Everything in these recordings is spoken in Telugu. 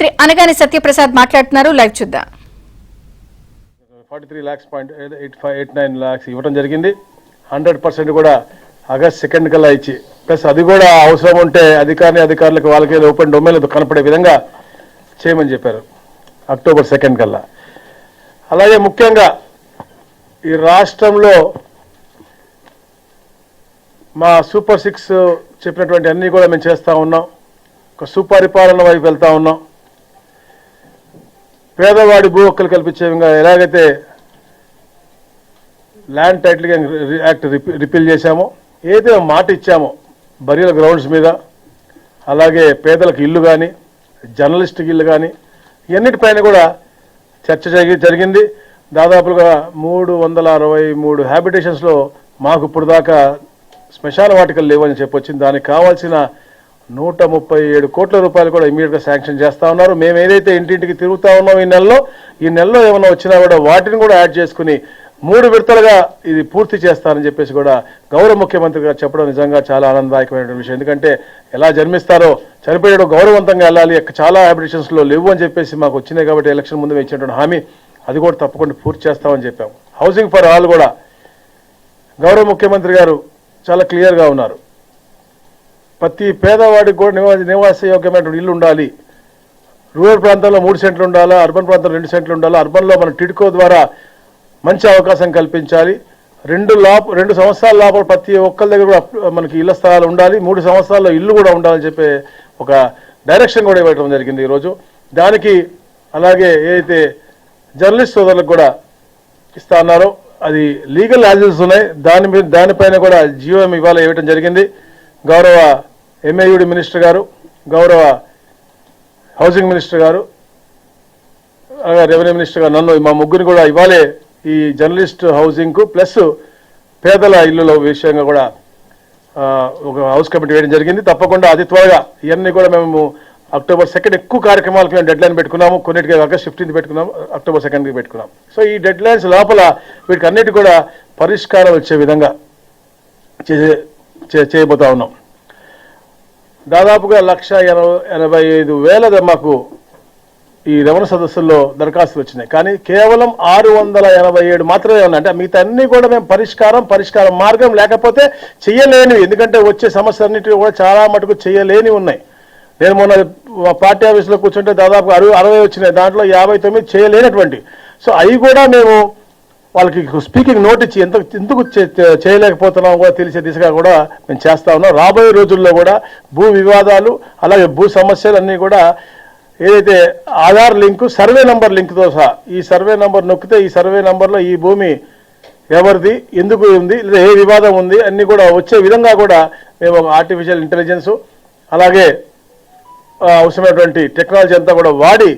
మంత్రి అనగాని సత్యప్రసాద్ మాట్లాడుతున్నారు. లైవ్ చూద్దాం. 43,89 lakhs ఇవ్వడం జరిగింది. 100% కూడా ఆగస్ట్ 2 కల్లా ఇచ్చి ప్లస్ అది కూడా అవసరం ఉంటే అధికారులకు వాళ్ళకి ఓపెన్ డొమైన్లో కనపడే విధంగా చేయమని చెప్పారు అక్టోబర్ 2 కల్లా. అలాగే ముఖ్యంగా ఈ రాష్ట్రంలో మా సూపర్ 6 చెప్పినటువంటి అన్నీ కూడా మేము చేస్తూ ఉన్నాం. ఒక సుపరిపాలన వైపు వెళ్తూ ఉన్నాం. పేదవాడి భూ హక్కులు కల్పించే విధంగా ఎలాగైతే ల్యాండ్ టైటిలింగ్ యాక్ట్ రిపీల్ చేశామో, ఏదైతే మాట ఇచ్చామో బరియల గ్రౌండ్స్ మీద, అలాగే పేదలకు ఇల్లు కానీ జర్నలిస్టుకి ఇల్లు కానీ ఇవన్నిటిపైన కూడా చర్చ జరిగింది. దాదాపుగా 363 హ్యాబిటేషన్స్లో మాకు ఇప్పుడు దాకా శ్మశాన వాటికలు లేవని చెప్పొచ్చింది. దానికి కావాల్సిన 137 కోట్ల రూపాయలు కూడా ఇమీడియట్గా శాంక్షన్ చేస్తూ ఉన్నారు. మేము ఏదైతే ఇంటింటికి తిరుగుతూ ఉన్నాం ఈ నెలలో ఏమైనా వచ్చినా కూడా వాటిని కూడా యాడ్ చేసుకుని 3 విడతలుగా ఇది పూర్తి చేస్తారని చెప్పేసి కూడా గౌరవ ముఖ్యమంత్రి గారు చెప్పడం నిజంగా చాలా ఆనందదాయకమైన విషయం. ఎందుకంటే ఎలా జన్మిస్తారో చనిపోయేటప్పుడు గౌరవవంతంగా వెళ్ళాలి, చాలా హ్యాబిటేషన్స్లో లేవు అని చెప్పేసి మాకు వచ్చినాయి కాబట్టి ఎలక్షన్ ముందు ఇచ్చినటువంటి హామీ అది కూడా తప్పకుండా పూర్తి చేస్తామని చెప్పాము. హౌసింగ్ ఫర్ ఆల్ కూడా గౌరవ ముఖ్యమంత్రి గారు చాలా క్లియర్గా ఉన్నారు. ప్రతి పేదవాడికి కూడా నివాసయోగ్యమైనటువంటి ఇల్లు ఉండాలి. రూరల్ ప్రాంతంలో 3 సెంట్లు ఉండాలా, అర్బన్ ప్రాంతంలో 2 సెంట్లు ఉండాలా. అర్బన్లో మన టిడ్కో ద్వారా మంచి అవకాశం కల్పించాలి. 2 సంవత్సరాల లోపల ప్రతి ఒక్కరి దగ్గర కూడా మనకి ఇళ్ల స్థలాలు ఉండాలి. 3 సంవత్సరాల్లో ఇల్లు కూడా ఉండాలని చెప్పే ఒక డైరెక్షన్ కూడా ఇవ్వడం జరిగింది ఈరోజు. దానికి అలాగే ఏదైతే జర్నలిస్ట్ సోదరులకు కూడా ఇస్తా అన్నారో అది లీగల్ యాజెస్ ఉన్నాయి. దానిపైన కూడా జీవోఎం ఇవాళ ఇవ్వడం జరిగింది. గౌరవ ఎంఏయుడి మినిస్టర్ గారు, గౌరవ హౌసింగ్ మినిస్టర్ గారు, రెవెన్యూ మినిస్టర్ గారు నన్ను మా ముగ్గురిని కూడా ఇవాళే ఈ జర్నలిస్ట్ హౌసింగ్కు ప్లస్ పేదల ఇళ్ళల విషయంగా కూడా ఒక హౌస్ కమిటీ వేయడం జరిగింది. తప్పకుండా అతి త్వరగా ఇవన్నీ కూడా మేము అక్టోబర్ 2 ఎక్కువ కార్యక్రమాలకు మేము డెడ్ లైన్ పెట్టుకున్నాము. కొన్నిటికి ఆగస్ట్ 15 పెట్టుకున్నాము, అక్టోబర్ 2కి పెట్టుకున్నాం. సో ఈ డెడ్ లైన్స్ లోపల వీటికి అన్నిటి కూడా పరిష్కారం వచ్చే విధంగా చేయబోతా ఉన్నాం. దాదాపుగా 1,85,000 మాకు ఈ రెవెన్యూ సదస్సుల్లో దరఖాస్తులు వచ్చినాయి. కానీ కేవలం 687 మాత్రమే ఉన్నాయి. అంటే మిగతా అన్ని కూడా మేము పరిష్కార మార్గం లేకపోతే చేయలేనివి. ఎందుకంటే వచ్చే సమస్యలన్నిటికీ కూడా చాలా మటుకు చేయలేని ఉన్నాయి. నేను మొన్న పార్టీ ఆఫీసులో కూర్చుంటే దాదాపు 60 వచ్చినాయి. దాంట్లో 59 చేయలేనటువంటి. సో అవి కూడా మేము వాళ్ళకి స్పీకింగ్ నోట్ ఇచ్చి ఎందుకు చేయలేకపోతున్నామో కూడా తెలిసే దిశగా కూడా మేము చేస్తా ఉన్నాం. రాబోయే రోజుల్లో కూడా భూ వివాదాలు అలాగే భూ సమస్యలు అన్నీ కూడా ఏదైతే ఆధార్ లింకు సర్వే నంబర్ లింక్తో సహా ఈ సర్వే నంబర్ నొక్కితే ఈ సర్వే నంబర్లో ఈ భూమి ఎవరిది, ఎందుకు ఉంది, లేదా ఏ వివాదం ఉంది అన్నీ కూడా వచ్చే విధంగా కూడా మేము ఒక ఆర్టిఫిషియల్ ఇంటెలిజెన్స్ అలాగే అవసరమైనటువంటి టెక్నాలజీ అంతా కూడా వాడి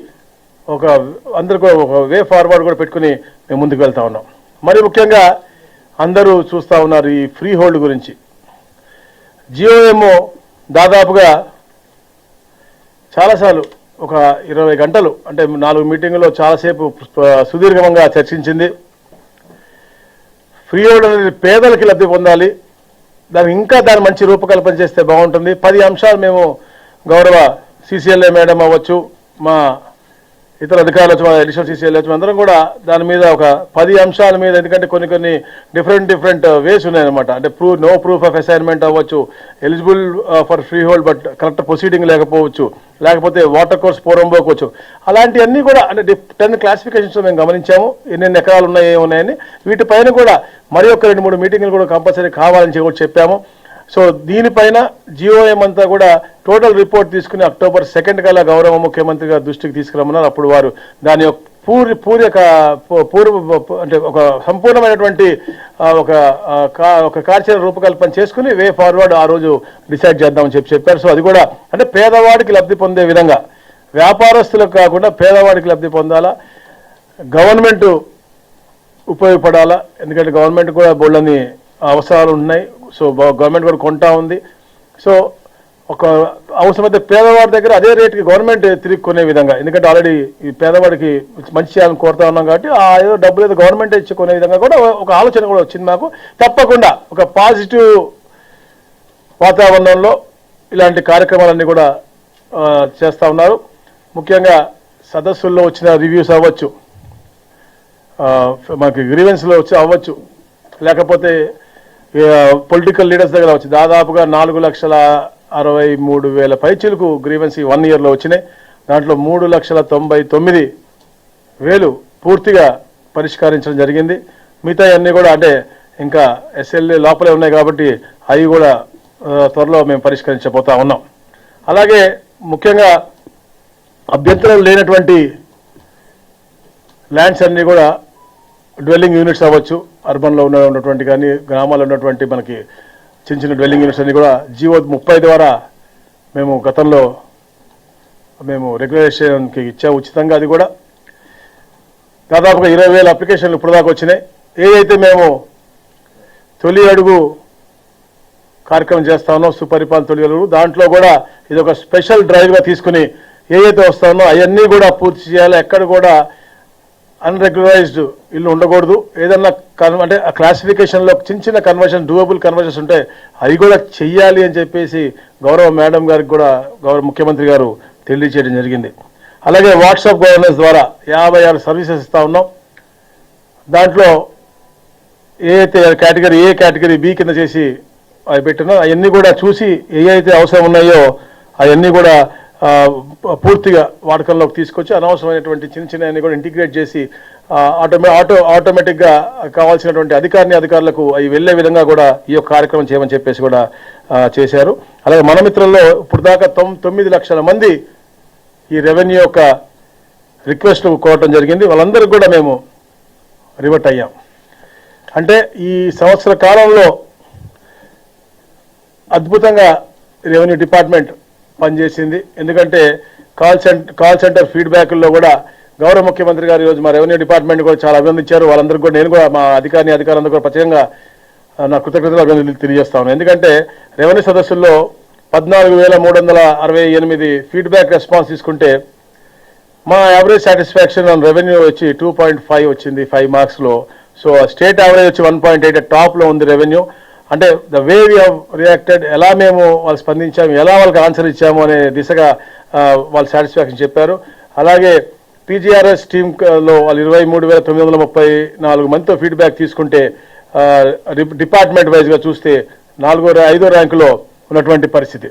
అందరికీ ఒక వే ఫార్వర్డ్ కూడా పెట్టుకుని మేము ముందుకు వెళ్తా ఉన్నాం. మరి ముఖ్యంగా అందరూ చూస్తూ ఉన్నారు ఈ ఫ్రీ హోల్డ్ గురించి. జియోఎం దాదాపుగా చాలాసార్లు ఒక 20 గంటలు అంటే 4 మీటింగుల్లో చాలాసేపు సుదీర్ఘంగా చర్చించింది. ఫ్రీ హోల్డ్ అనేది పేదలకి లబ్ధి పొందాలి, దాని మంచి రూపకల్పన చేస్తే బాగుంటుంది. 10 అంశాలు మేము గౌరవ సిసిఎల్ఏ మేడం అవ్వచ్చు, మా ఇతర అధికారులు వచ్చి, మా అడిషనల్ సిసిఎల్ఏ వచ్చి అందరం కూడా దాని మీద ఒక 10 అంశాల మీద, ఎందుకంటే కొన్ని డిఫరెంట్ వేస్ ఉన్నాయన్నమాట. అంటే నో ప్రూఫ్ ఆఫ్ అసైన్మెంట్ అవ్వచ్చు, eligible for free hold but correct proceeding లేకపోవచ్చు, లేకపోతే వాటర్ కోర్స్ పోరంపోవచ్చు. అలాంటివన్నీ కూడా అంటే 10 క్లాసిఫికేషన్స్ మేము గమనించాము. ఎన్నెన్ని ఎకరాలు ఉన్నాయి ఏమున్నాయని. వీటిపైన కూడా మరి ఒక 2-3 మీటింగ్లు కూడా కంపల్సరీ కావాలని కూడా చెప్పాము. సో దీనిపైన జియోఎం అంతా కూడా టోటల్ రిపోర్ట్ తీసుకుని అక్టోబర్ 2 కల్లా గౌరవ ముఖ్యమంత్రి గారి దృష్టికి తీసుకురమ్మన్నారు. అప్పుడు వారు దాని యొక్క అంటే ఒక సంపూర్ణమైనటువంటి ఒక కార్యాచరణ రూపకల్పన చేసుకుని వే ఫార్వర్డ్ ఆ రోజు డిసైడ్ చేద్దామని చెప్పారు. సో అది కూడా అంటే పేదవాడికి లబ్ధి పొందే విధంగా, వ్యాపారస్తులకు కాకుండా పేదవాడికి లబ్ధి పొందాలా, గవర్నమెంట్ ఉపయోగపడాలా. ఎందుకంటే గవర్నమెంట్ కూడా బోళ్ళని అవసరాలు ఉన్నాయి. సో గవర్నమెంట్ కూడా కొంటా ఉంది. సో ఒక అవసరమైతే పేదవాడి దగ్గర అదే రేటుకి గవర్నమెంట్ తిరిగి కొనే విధంగా, ఎందుకంటే ఆల్రెడీ ఈ పేదవాడికి మంచి చేయాలని కోరుతా ఉన్నాం కాబట్టి ఆ ఏదో డబ్బులు ఏదో గవర్నమెంట్ ఇచ్చి కొనే విధంగా కూడా ఒక ఆలోచన కూడా వచ్చింది మాకు. తప్పకుండా ఒక పాజిటివ్ వాతావరణంలో ఇలాంటి కార్యక్రమాలన్నీ కూడా చేస్తూ ఉన్నారు. ముఖ్యంగా సదస్సుల్లో వచ్చిన రివ్యూస్ అవ్వచ్చు, మనకి గ్రీవెన్స్లో వచ్చి అవ్వచ్చు, లేకపోతే పొలిటికల్ లీడర్స్ దగ్గర వచ్చి దాదాపుగా 4,63,000 పైచీలకు గ్రీవెన్స్ 1 ఇయర్లో వచ్చినాయి. దాంట్లో 3,99,000 పూర్తిగా పరిష్కరించడం జరిగింది. మిగతా అన్నీ కూడా అంటే ఇంకా ఎస్ఎల్ఏ లోపలే ఉన్నాయి కాబట్టి అవి కూడా త్వరలో మేము పరిష్కరించబోతా ఉన్నాం. అలాగే ముఖ్యంగా అభ్యంతరం లేనటువంటి ల్యాండ్స్ అన్నీ కూడా డ్వెల్లింగ్ యూనిట్స్ అవ్వచ్చు, అర్బన్లో ఉన్నటువంటి కానీ గ్రామాల్లో ఉన్నటువంటి మనకి చిన్న చిన్న డ్వెల్లింగ్ యూనిట్స్ అన్ని కూడా జీవో 30 ద్వారా మేము గతంలో రెగ్యులేషన్కి ఇచ్చా ఉచితంగా. అది కూడా దాదాపుగా 20,000 అప్లికేషన్లు ఇప్పుడు దాకా వచ్చినాయి. ఏదైతే మేము తొలి అడుగు కార్యక్రమం చేస్తా ఉన్నాం, సుపరిపాలన తొలి అడుగు, దాంట్లో కూడా ఇది ఒక స్పెషల్ డ్రైవ్గా తీసుకుని ఏదైతే వస్తా ఉన్నో అవన్నీ కూడా పూర్తి చేయాలి. ఎక్కడ కూడా అన్రెగ్యులరైజ్డ్ ఇల్లు ఉండకూడదు. ఏదన్నా అంటే ఆ క్లాసిఫికేషన్లో చిన్న చిన్న కన్వర్షన్, డూయబుల్ కన్వర్షన్స్ ఉంటే అవి కూడా చెయ్యాలి అని చెప్పేసి గౌరవ మేడం గారికి కూడా గౌరవ ముఖ్యమంత్రి గారు తెలియజేయడం జరిగింది. అలాగే వాట్సాప్ గవర్నెన్స్ ద్వారా 56 సర్వీసెస్ ఇస్తా ఉన్నాం. దాంట్లో ఏదైతే కేటగిరీ ఏ, కేటగిరీ బి కింద చేసి అవి పెట్టినా అవన్నీ కూడా చూసి ఏవైతే అవసరం ఉన్నాయో అవన్నీ కూడా పూర్తిగా వాడకంలోకి తీసుకొచ్చి అనవసరమైనటువంటి చిన్న చిన్న కూడా ఇంటిగ్రేట్ చేసి ఆటోమేటిక్గా కావాల్సినటువంటి అధికారులకు అవి వెళ్లే విధంగా కూడా ఈ యొక్క కార్యక్రమం చేయమని చెప్పేసి కూడా చేశారు. అలాగే మన మిత్రుల్లో ఇప్పుడు దాకా 9 లక్షల మంది ఈ రెవెన్యూ యొక్క రిక్వెస్ట్ కోరటం జరిగింది. వాళ్ళందరికీ కూడా మేము రివర్ట్ అయ్యాం. అంటే ఈ సంవత్సర కాలంలో అద్భుతంగా రెవెన్యూ డిపార్ట్మెంట్ పనిచేసింది. ఎందుకంటే కాల్ సెంటర్ ఫీడ్బ్యాక్ల్లో కూడా గౌరవ ముఖ్యమంత్రి గారు ఈరోజు మా రెవెన్యూ డిపార్ట్మెంట్ కూడా చాలా అభినందించారు. వాళ్ళందరికీ కూడా నేను కూడా మా అధికారులందరూ కూడా ప్రత్యేకంగా నా కృతజ్ఞతలు అభినందనలు తెలియజేస్తాను. ఎందుకంటే రెవెన్యూ సదస్సుల్లో 14,368 ఫీడ్బ్యాక్ రెస్పాన్స్ తీసుకుంటే మా యావరేజ్ సాటిస్ఫాక్షన్ ఆన్ రెవెన్యూ వచ్చి 2.5 వచ్చింది 5 మార్క్స్లో. సో స్టేట్ యావరేజ్ వచ్చి 1.8 టాప్లో ఉంది రెవెన్యూ. అంటే the way we have reacted, ఎలా మేము వాళ్ళు స్పందించాము, ఎలా వాళ్ళకి ఆన్సర్ ఇచ్చాము అనే దిశగా వాళ్ళు సాటిస్ఫాక్షన్ చెప్పారు. అలాగే పీజీఆర్ఎస్ టీంలో వాళ్ళు 23,934 మందితో ఫీడ్బ్యాక్ తీసుకుంటే డిపార్ట్మెంట్ వైజ్గా చూస్తే 4వ 5వ ర్యాంకులో ఉన్నటువంటి పరిస్థితి.